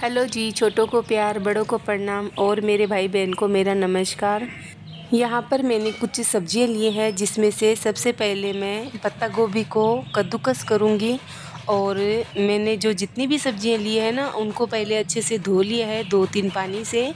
Hello जी, छोटों को प्यार, बड़ों को प्रणाम और मेरे भाई बहन को मेरा नमस्कार। यहाँ पर मैंने कुछ सब्जियाँ लिए हैं, जिसमें से सबसे पहले मैं पत्ता गोभी को कद्दूकस करूँगी। और मैंने जो जितनी भी सब्जियाँ ली है ना, उनको पहले अच्छे से धो लिया है 2-3 पानी से।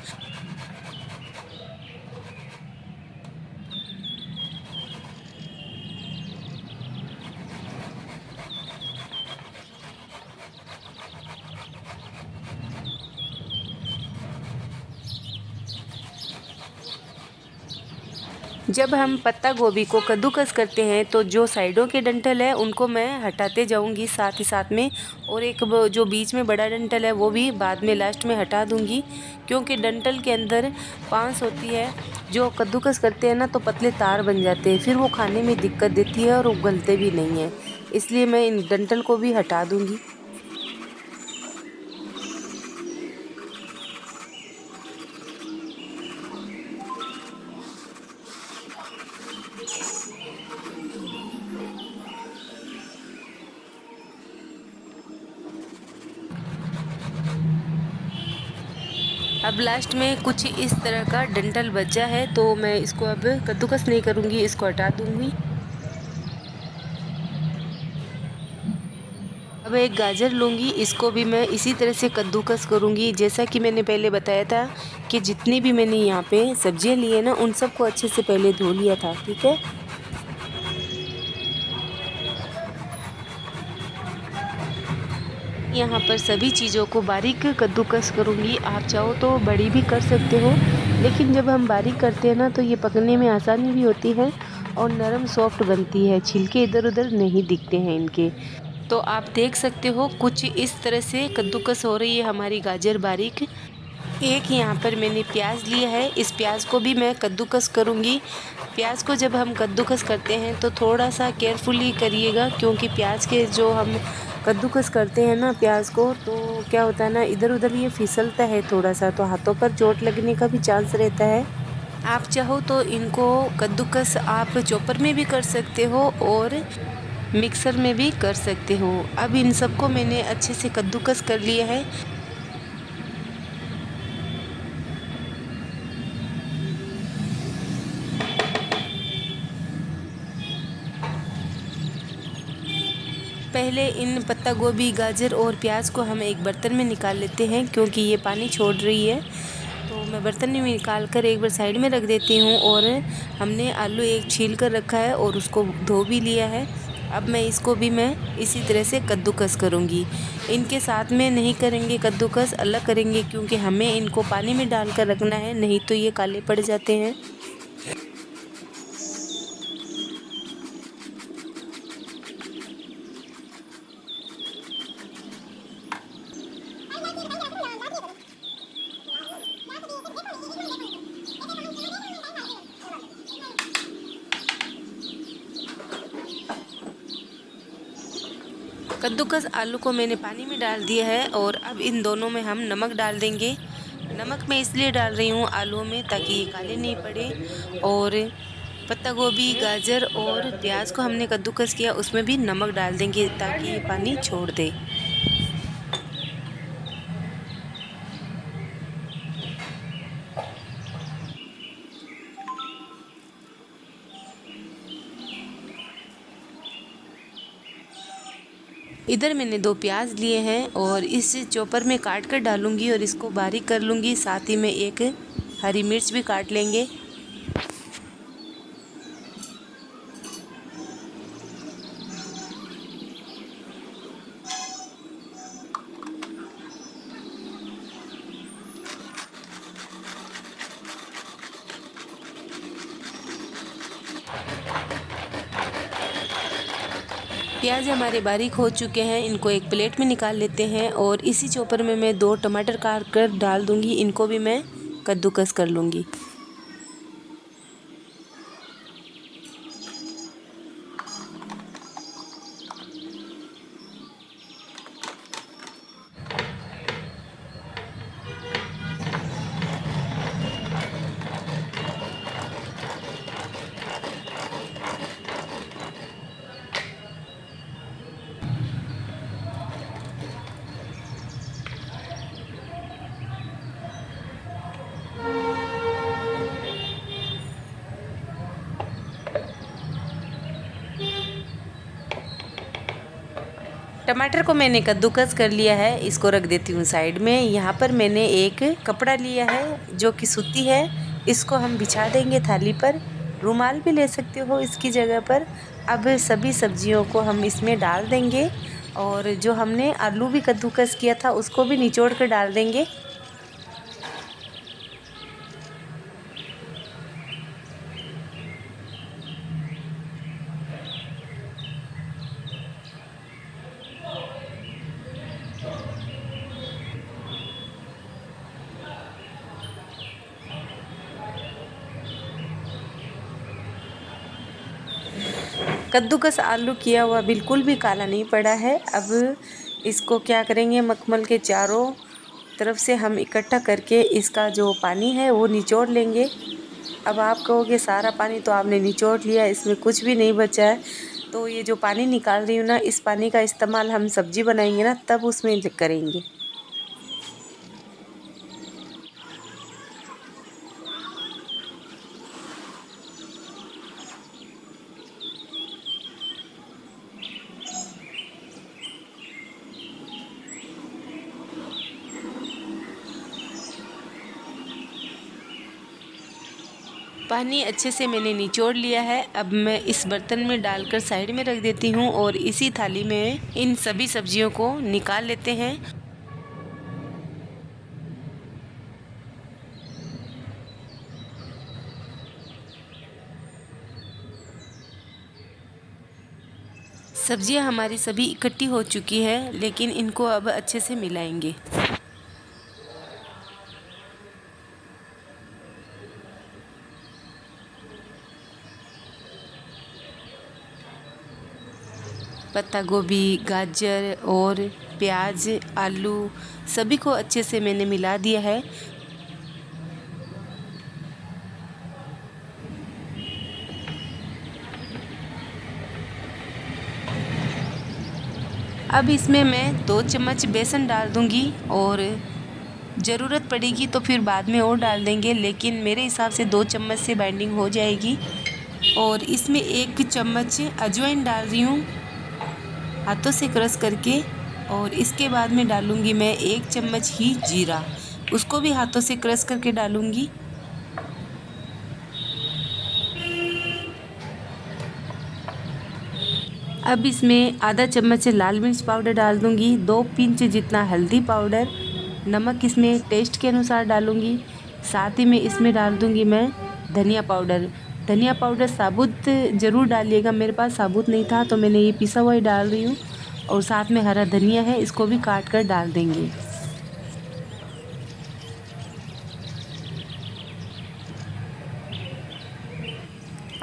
जब हम पत्ता गोभी को कद्दूकस करते हैं तो जो साइडों के डंठल है उनको मैं हटाते जाऊंगी साथ ही साथ में, और एक वो जो बीच में बड़ा डंठल है वो भी बाद में लास्ट में हटा दूंगी, क्योंकि डंठल के अंदर पांस होती है। जो कद्दूकस करते हैं ना तो पतले तार बन जाते हैं, फिर वो खाने में दिक्कत देती है और वो गलते भी नहीं है, इसलिए मैं इन डंठल को भी हटा दूंगी। अब लास्ट में कुछ इस तरह का डंठल बचा है, तो मैं इसको अब कद्दूकस नहीं करूँगी, इसको हटा दूँगी। अब एक गाजर लूँगी, इसको भी मैं इसी तरह से कद्दूकस करूँगी। जैसा कि मैंने पहले बताया था कि जितनी भी मैंने यहाँ पे सब्जियाँ ली है ना, उन सबको अच्छे से पहले धो लिया था, ठीक है। यहाँ पर सभी चीज़ों को बारीक कद्दूकस करूँगी। आप चाहो तो बड़ी भी कर सकते हो, लेकिन जब हम बारीक करते हैं ना तो ये पकने में आसानी भी होती है और नरम सॉफ्ट बनती है, छिलके इधर उधर नहीं दिखते हैं इनके। तो आप देख सकते हो कुछ इस तरह से कद्दूकस हो रही है हमारी गाजर बारीक। एक यहाँ पर मैंने प्याज लिया है, इस प्याज को भी मैं कद्दूकस करूँगी। प्याज को जब हम कद्दूकस करते हैं तो थोड़ा सा केयरफुली करिएगा, क्योंकि प्याज के जो हम कद्दूकस करते हैं ना प्याज को, तो क्या होता है ना, इधर उधर ये फिसलता है थोड़ा सा, तो हाथों पर चोट लगने का भी चांस रहता है। आप चाहो तो इनको कद्दूकस आप चॉपर में भी कर सकते हो और मिक्सर में भी कर सकते हो। अब इन सबको मैंने अच्छे से कद्दूकस कर लिया है। पहले इन पत्ता गोभी, गाजर और प्याज को हम एक बर्तन में निकाल लेते हैं, क्योंकि ये पानी छोड़ रही है। तो मैं बर्तन में निकाल कर एक बार साइड में रख देती हूँ। और हमने आलू एक छील कर रखा है और उसको धो भी लिया है। अब मैं इसको भी मैं इसी तरह से कद्दूकस करूँगी। इनके साथ में नहीं करेंगे कद्दूकस, अलग करेंगे, क्योंकि हमें इनको पानी में डाल कर रखना है, नहीं तो ये काले पड़ जाते हैं। कद्दूकस आलू को मैंने पानी में डाल दिया है और अब इन दोनों में हम नमक डाल देंगे। नमक मैं इसलिए डाल रही हूँ आलूओं में ताकि ये काले नहीं पड़े। और पत्ता गोभी, गाजर और प्याज को हमने कद्दूकस किया, उसमें भी नमक डाल देंगे ताकि ये पानी छोड़ दे। इधर मैंने 2 प्याज लिए हैं और इस चॉपर में काट कर डालूंगी और इसको बारीक कर लूँगी। साथ ही में एक हरी मिर्च भी काट लेंगे। प्याज हमारे बारीक हो चुके हैं, इनको एक प्लेट में निकाल लेते हैं। और इसी चॉपर में मैं 2 टमाटर काट कर डाल दूंगी, इनको भी मैं कद्दूकस कर लूँगी। टमाटर को मैंने कद्दूकस कर लिया है, इसको रख देती हूँ साइड में। यहाँ पर मैंने एक कपड़ा लिया है जो कि सूती है, इसको हम बिछा देंगे थाली पर। रुमाल भी ले सकते हो इसकी जगह पर। अब सभी सब्जियों को हम इसमें डाल देंगे और जो हमने आलू भी कद्दूकस किया था उसको भी निचोड़ कर डाल देंगे। कद्दूकस आलू किया हुआ बिल्कुल भी काला नहीं पड़ा है। अब इसको क्या करेंगे, मखमल के चारों तरफ से हम इकट्ठा करके इसका जो पानी है वो निचोड़ लेंगे। अब आप कहोगे सारा पानी तो आपने निचोड़ लिया, इसमें कुछ भी नहीं बचा है। तो ये जो पानी निकाल रही हूँ ना, इस पानी का इस्तेमाल हम सब्जी बनाएंगे ना तब उसमें करेंगे। पानी अच्छे से मैंने निचोड़ लिया है। अब मैं इस बर्तन में डालकर साइड में रख देती हूँ और इसी थाली में इन सभी सब्जियों को निकाल लेते हैं। सब्जियां हमारी सभी इकट्ठी हो चुकी है, लेकिन इनको अब अच्छे से मिलाएंगे। पत्ता गोभी, गाजर और प्याज, आलू सभी को अच्छे से मैंने मिला दिया है। अब इसमें मैं 2 चम्मच बेसन डाल दूंगी और ज़रूरत पड़ेगी तो फिर बाद में और डाल देंगे, लेकिन मेरे हिसाब से 2 चम्मच से बाइंडिंग हो जाएगी। और इसमें 1 चम्मच अजवाइन डाल रही हूँ हाथों से क्रश करके। और इसके बाद में डालूंगी मैं 1 चम्मच ही जीरा, उसको भी हाथों से क्रश करके डालूंगी। अब इसमें आधा चम्मच लाल मिर्च पाउडर डाल दूंगी, 2 पिंच जितना हल्दी पाउडर, नमक इसमें टेस्ट के अनुसार डालूंगी। साथ ही में इसमें डाल दूंगी मैं धनिया पाउडर। धनिया पाउडर साबुत ज़रूर डालिएगा, मेरे पास साबुत नहीं था तो मैंने ये पिसा हुआ ही डाल रही हूँ। और साथ में हरा धनिया है, इसको भी काट कर डाल देंगे।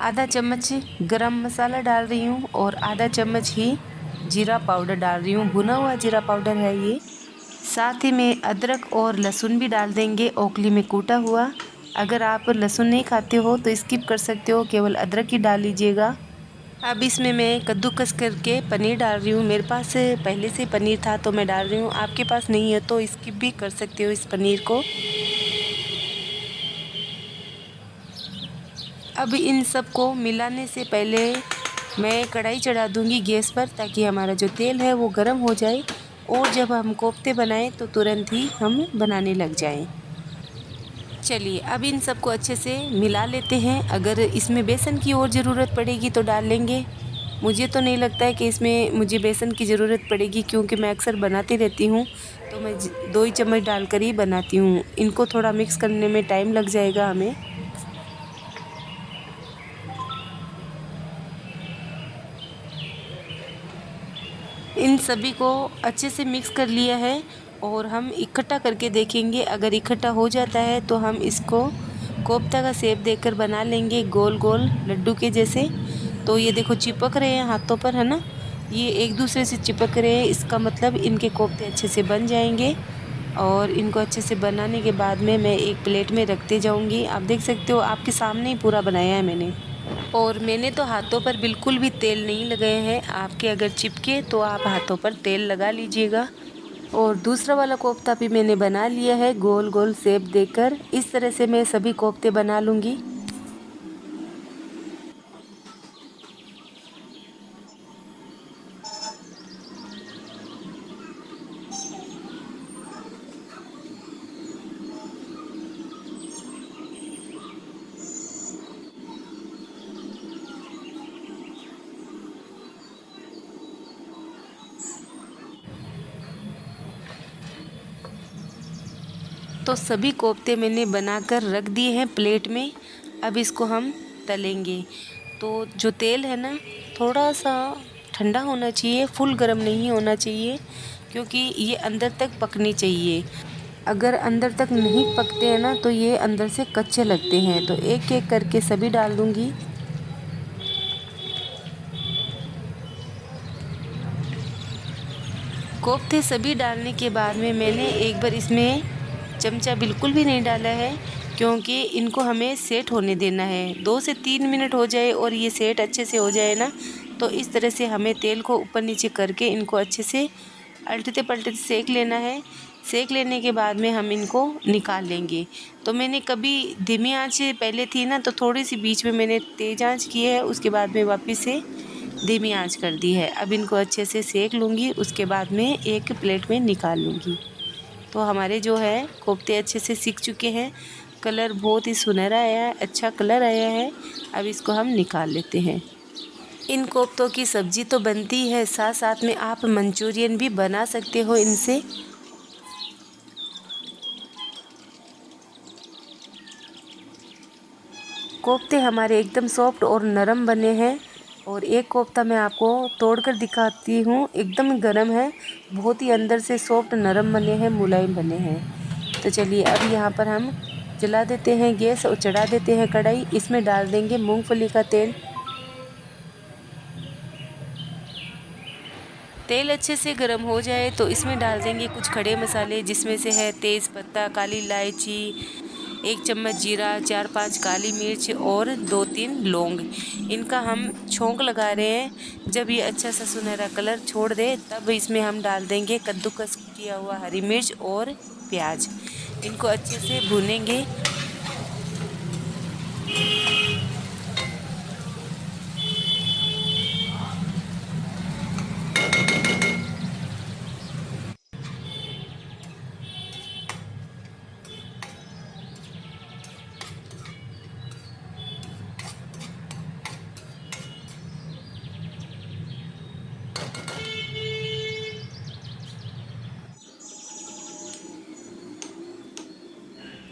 आधा चम्मच गरम मसाला डाल रही हूँ और आधा चम्मच ही जीरा पाउडर डाल रही हूँ, भुना हुआ जीरा पाउडर है ये। साथ ही में अदरक और लहसुन भी डाल देंगे, ओखली में कूटा हुआ। अगर आप लहसुन नहीं खाते हो तो स्किप कर सकते हो, केवल अदरक ही डाल लीजिएगा। अब इसमें मैं कद्दूकस करके पनीर डाल रही हूँ। मेरे पास पहले से पनीर था तो मैं डाल रही हूँ, आपके पास नहीं है तो स्किप भी कर सकते हो इस पनीर को। अब इन सब को मिलाने से पहले मैं कढ़ाई चढ़ा दूँगी गैस पर, ताकि हमारा जो तेल है वो गर्म हो जाए और जब हम कोफ्ते बनाएं तो तुरंत ही हम बनाने लग जाएं। चलिए अब इन सबको अच्छे से मिला लेते हैं। अगर इसमें बेसन की और ज़रूरत पड़ेगी तो डाल लेंगे। मुझे तो नहीं लगता है कि इसमें मुझे बेसन की ज़रूरत पड़ेगी, क्योंकि मैं अक्सर बनाती रहती हूँ तो मैं 2 ही चम्मच डालकर ही बनाती हूँ। इनको थोड़ा मिक्स करने में टाइम लग जाएगा हमें। इन सभी को अच्छे से मिक्स कर लिया है और हम इकट्ठा करके देखेंगे। अगर इकट्ठा हो जाता है तो हम इसको कोफ्ता का शेप देकर बना लेंगे, गोल गोल लड्डू के जैसे। तो ये देखो चिपक रहे हैं हाथों पर, है ना, ये एक दूसरे से चिपक रहे हैं, इसका मतलब इनके कोफ्ते अच्छे से बन जाएंगे। और इनको अच्छे से बनाने के बाद में मैं एक प्लेट में रखते जाऊंगी। आप देख सकते हो, आपके सामने ही पूरा बनाया है मैंने। और मैंने तो हाथों पर बिल्कुल भी तेल नहीं लगाए हैं। आपके अगर चिपके तो आप हाथों पर तेल लगा लीजिएगा। और दूसरा वाला कोफ्ता भी मैंने बना लिया है गोल गोल शेप देकर। इस तरह से मैं सभी कोफ्ते बना लूँगी। तो सभी कोफ्ते मैंने बनाकर रख दिए हैं प्लेट में। अब इसको हम तलेंगे। तो जो तेल है ना, थोड़ा सा ठंडा होना चाहिए, फुल गर्म नहीं होना चाहिए, क्योंकि ये अंदर तक पकनी चाहिए। अगर अंदर तक नहीं पकते हैं ना तो ये अंदर से कच्चे लगते हैं। तो एक एक करके सभी डाल दूंगी। कोफ्ते सभी डालने के बाद में मैंने एक बार इसमें चमचा बिल्कुल भी नहीं डाला है, क्योंकि इनको हमें सेट होने देना है। 2 से 3 मिनट हो जाए और ये सेट अच्छे से हो जाए ना, तो इस तरह से हमें तेल को ऊपर नीचे करके इनको अच्छे से अल्टते पलटते सेक लेना है। सेक लेने के बाद में हम इनको निकाल लेंगे। तो मैंने कभी धीमी आंच पहले थी ना, तो थोड़ी सी बीच में मैंने तेज़ आंच की है, उसके बाद में वापस से धीमी आंच कर दी है। अब इनको अच्छे से सेक लूँगी, उसके बाद में एक प्लेट में निकाल लूँगी। तो हमारे जो है कोफ्ते अच्छे से सिक चुके हैं। कलर बहुत ही सुनहरा आया है, अच्छा कलर आया है। अब इसको हम निकाल लेते हैं। इन कोफ्तों की सब्ज़ी तो बनती है, साथ साथ में आप मंचूरियन भी बना सकते हो इनसे। कोफ्ते हमारे एकदम सॉफ्ट और नरम बने हैं। और एक कोफ्ता मैं आपको तोड़कर दिखाती हूँ, एकदम गरम है, बहुत ही अंदर से सॉफ्ट नरम बने हैं, मुलायम बने हैं। तो चलिए अब यहाँ पर हम जला देते हैं गैस और चढ़ा देते हैं कढ़ाई। इसमें डाल देंगे मूंगफली का तेल। तेल अच्छे से गर्म हो जाए तो इसमें डाल देंगे कुछ खड़े मसाले, जिसमें से है तेज़ पत्ता, काली इलायची, 1 चम्मच जीरा, 4-5 काली मिर्च और 2-3 लौंग। इनका हम छौंक लगा रहे हैं। जब ये अच्छा सा सुनहरा कलर छोड़ दे तब इसमें हम डाल देंगे कद्दूकस किया हुआ हरी मिर्च और प्याज। इनको अच्छे से भूनेंगे।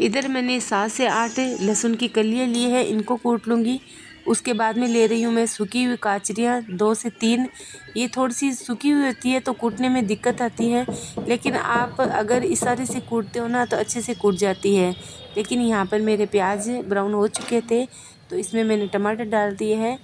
इधर मैंने 7 से 8 लहसुन की कलियाँ ली है, इनको कूट लूँगी। उसके बाद में ले रही हूँ मैं सूखी हुई काचरियाँ 2 से 3। ये थोड़ी सी सूखी हुई होती है तो कूटने में दिक्कत आती है, लेकिन आप अगर इस तरह से कूटते हो ना तो अच्छे से कूट जाती है। लेकिन यहाँ पर मेरे प्याज ब्राउन हो चुके थे तो इसमें मैंने टमाटर डाल दिए हैं।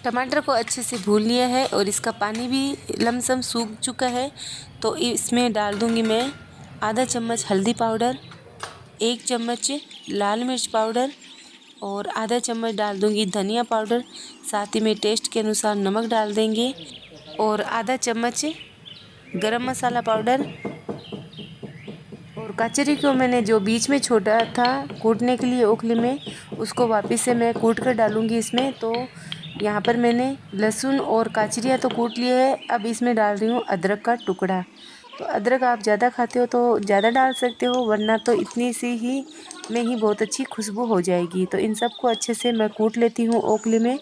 टमाटर को अच्छे से भून लिया है और इसका पानी भी लमसम सूख चुका है। तो इसमें डाल दूंगी मैं आधा चम्मच हल्दी पाउडर, 1 चम्मच लाल मिर्च पाउडर और आधा चम्मच डाल दूंगी धनिया पाउडर। साथ ही में टेस्ट के अनुसार नमक डाल देंगे और आधा चम्मच गरम मसाला पाउडर। और कचरी को मैंने जो बीच में छोड़ा था कूटने के लिए ओखली में, उसको वापस से मैं कूट कर डालूँगी इसमें। तो यहाँ पर मैंने लहसुन और कचरियाँ तो कूट लिए है। अब इसमें डाल रही हूँ अदरक का टुकड़ा। तो अदरक आप ज़्यादा खाते हो तो ज़्यादा डाल सकते हो, वरना तो इतनी सी ही में ही बहुत अच्छी खुशबू हो जाएगी। तो इन सबको अच्छे से मैं कूट लेती हूँ ओखली में।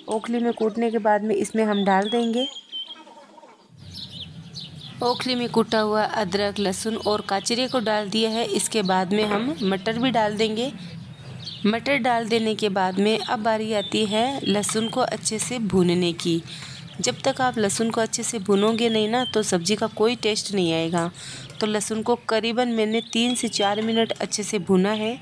ओखली में कूटने के बाद में इसमें हम डाल देंगे ओखली में कूटा हुआ अदरक, लहसुन और काचरे को डाल दिया है। इसके बाद में हम मटर भी डाल देंगे। मटर डाल देने के बाद में अब बारी आती है लहसुन को अच्छे से भूनने की। जब तक आप लहसुन को अच्छे से भूनोगे नहीं ना तो सब्ज़ी का कोई टेस्ट नहीं आएगा। तो लहसुन को करीबन मैंने 3 से 4 मिनट अच्छे से भुना है।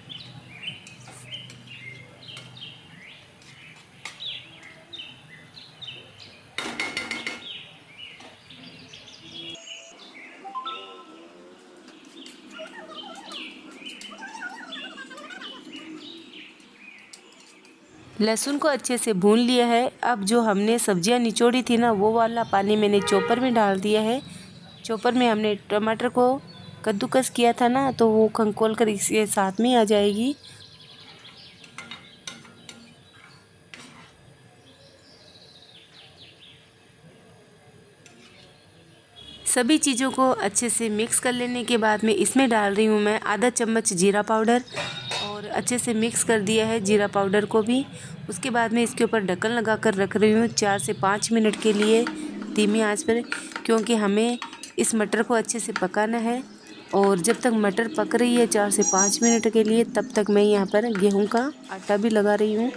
लहसुन को अच्छे से भून लिया है। अब जो हमने सब्जियां निचोड़ी थी ना, वो वाला पानी मैंने चॉपर में डाल दिया है। चॉपर में हमने टमाटर को कद्दूकस किया था ना, तो वो खंकोल कर इसके साथ में आ जाएगी। सभी चीज़ों को अच्छे से मिक्स कर लेने के बाद में इसमें डाल रही हूँ मैं आधा चम्मच जीरा पाउडर और अच्छे से मिक्स कर दिया है जीरा पाउडर को भी। उसके बाद में इसके ऊपर ढक्कन लगा कर रख रही हूँ 4 से 5 मिनट के लिए धीमी आंच पर, क्योंकि हमें इस मटर को अच्छे से पकाना है। और जब तक मटर पक रही है 4 से 5 मिनट के लिए, तब तक मैं यहाँ पर गेहूँ का आटा भी लगा रही हूँ।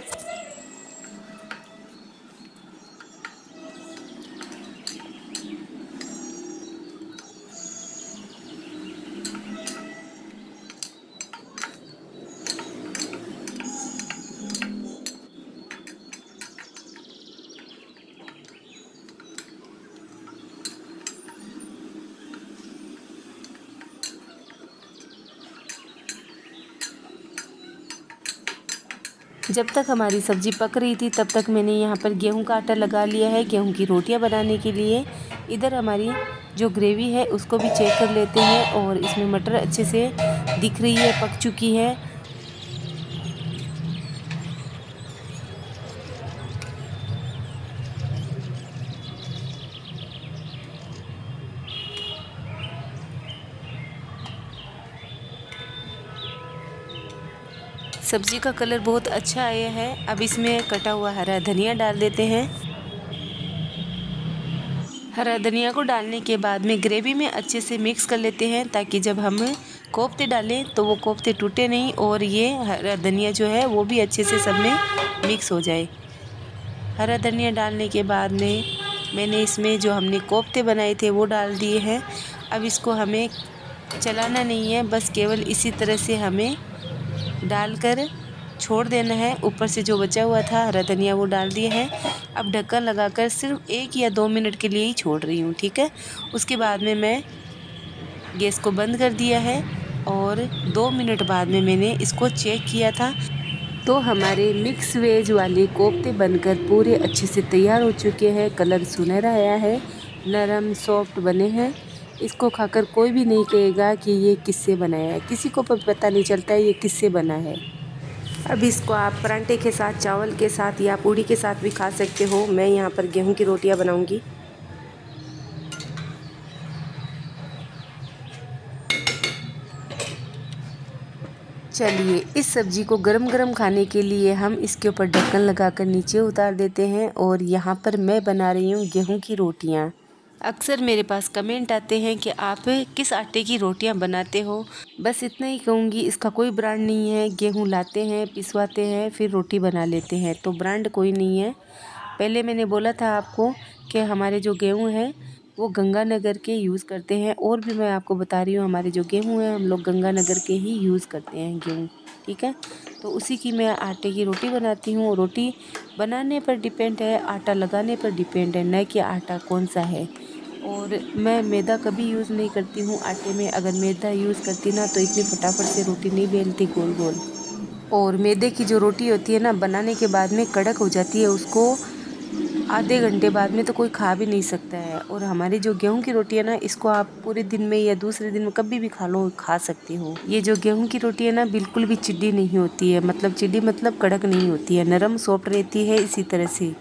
जब तक हमारी सब्ज़ी पक रही थी तब तक मैंने यहाँ पर गेहूं का आटा लगा लिया है गेहूं की रोटियां बनाने के लिए। इधर हमारी जो ग्रेवी है उसको भी चेक कर लेते हैं और इसमें मटर अच्छे से दिख रही है, पक चुकी है। सब्ज़ी का कलर बहुत अच्छा आया है। अब इसमें कटा हुआ हरा धनिया डाल देते हैं। हरा धनिया को डालने के बाद में ग्रेवी में अच्छे से मिक्स कर लेते हैं, ताकि जब हम कोफ्ते डालें तो वो कोफ्ते टूटे नहीं और ये हरा धनिया जो है वो भी अच्छे से सब में मिक्स हो जाए। हरा धनिया डालने के बाद में मैंने इसमें जो हमने कोफ्ते बनाए थे वो डाल दिए हैं। अब इसको हमें चलाना नहीं है, बस केवल इसी तरह से हमें डालकर छोड़ देना है। ऊपर से जो बचा हुआ था हरा धनिया वो डाल दिया है। अब ढक्कन लगाकर सिर्फ 1 या 2 मिनट के लिए ही छोड़ रही हूँ, ठीक है। उसके बाद में मैं गैस को बंद कर दिया है और 2 मिनट बाद में मैंने इसको चेक किया था, तो हमारे मिक्स वेज वाले कोफ्ते बनकर पूरे अच्छे से तैयार हो चुके हैं। कलर सुनहरा आया है, नरम सॉफ्ट बने हैं। इसको खाकर कोई भी नहीं कहेगा कि ये किससे बनाया है, किसी को पता नहीं चलता है ये किससे बना है। अब इसको आप परांठे के साथ, चावल के साथ या पूड़ी के साथ भी खा सकते हो। मैं यहाँ पर गेहूं की रोटियां बनाऊंगी। चलिए, इस सब्ज़ी को गरम गरम खाने के लिए हम इसके ऊपर ढक्कन लगाकर नीचे उतार देते हैं। और यहाँ पर मैं बना रही हूँ गेहूं की रोटियाँ। अक्सर मेरे पास कमेंट आते हैं कि आप किस आटे की रोटियां बनाते हो। बस इतना ही कहूँगी, इसका कोई ब्रांड नहीं है। गेहूं लाते हैं, पिसवाते हैं, फिर रोटी बना लेते हैं, तो ब्रांड कोई नहीं है। पहले मैंने बोला था आपको कि हमारे जो गेहूं हैं वो गंगानगर के यूज़ करते हैं, और भी मैं आपको बता रही हूँ हमारे जो गेहूं हैं हम लोग गंगानगर के ही यूज़ करते हैं गेहूं, ठीक है। तो उसी की मैं आटे की रोटी बनाती हूँ। रोटी बनाने पर डिपेंड है, आटा लगाने पर डिपेंड है, न कि आटा कौन सा है। और मैं मैदा कभी यूज़ नहीं करती हूँ आटे में। अगर मैदा यूज़ करती ना तो इतनी फटाफट से रोटी नहीं बेलती गोल गोल। और मैदे की जो रोटी होती है ना, बनाने के बाद में कड़क हो जाती है, उसको आधे घंटे बाद में तो कोई खा भी नहीं सकता है। और हमारी जो गेहूं की रोटी है ना, इसको आप पूरे दिन में या दूसरे दिन में कभी भी खा लो, खा सकती हो। ये जो गेहूं की रोटी है ना, बिल्कुल भी चिड्डी नहीं होती है, मतलब चिड्डी मतलब कड़क नहीं होती है, नरम सॉफ्ट रहती है इसी तरह से।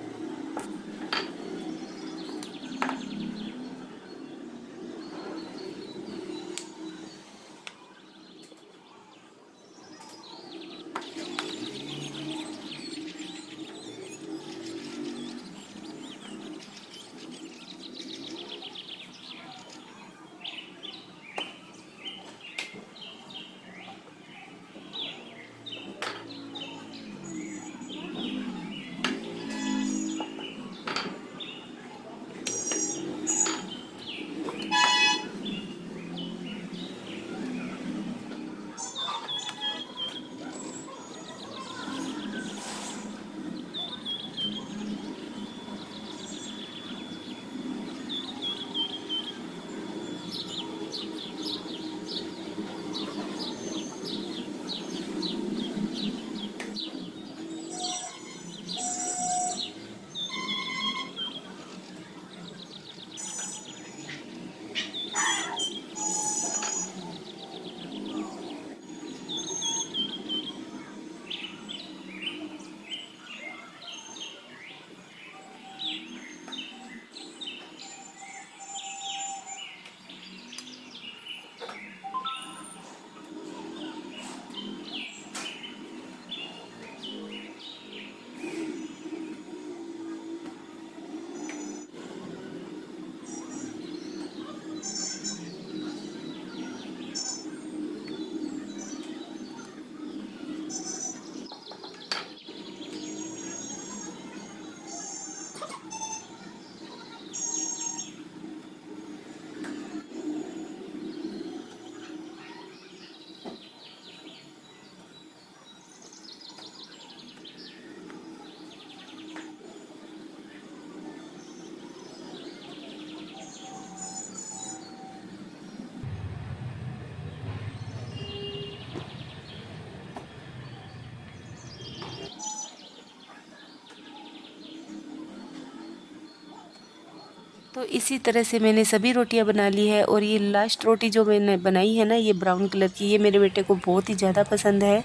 तो इसी तरह से मैंने सभी रोटियां बना ली है और ये लास्ट रोटी जो मैंने बनाई है ना, ये ब्राउन कलर की, ये मेरे बेटे को बहुत ही ज़्यादा पसंद है।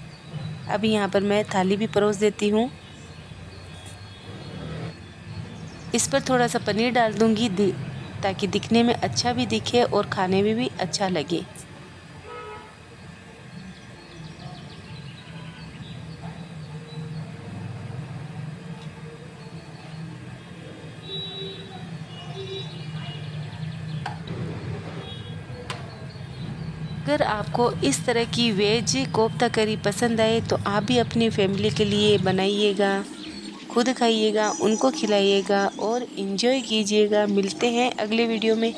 अभी यहाँ पर मैं थाली भी परोस देती हूँ। इस पर थोड़ा सा पनीर डाल दूँगी ताकि दिखने में अच्छा भी दिखे और खाने में भी अच्छा लगे। अगर आपको इस तरह की वेज कोफ्ता करी पसंद आए तो आप भी अपनी फैमिली के लिए बनाइएगा, खुद खाइएगा, उनको खिलाइएगा और एंजॉय कीजिएगा। मिलते हैं अगले वीडियो में।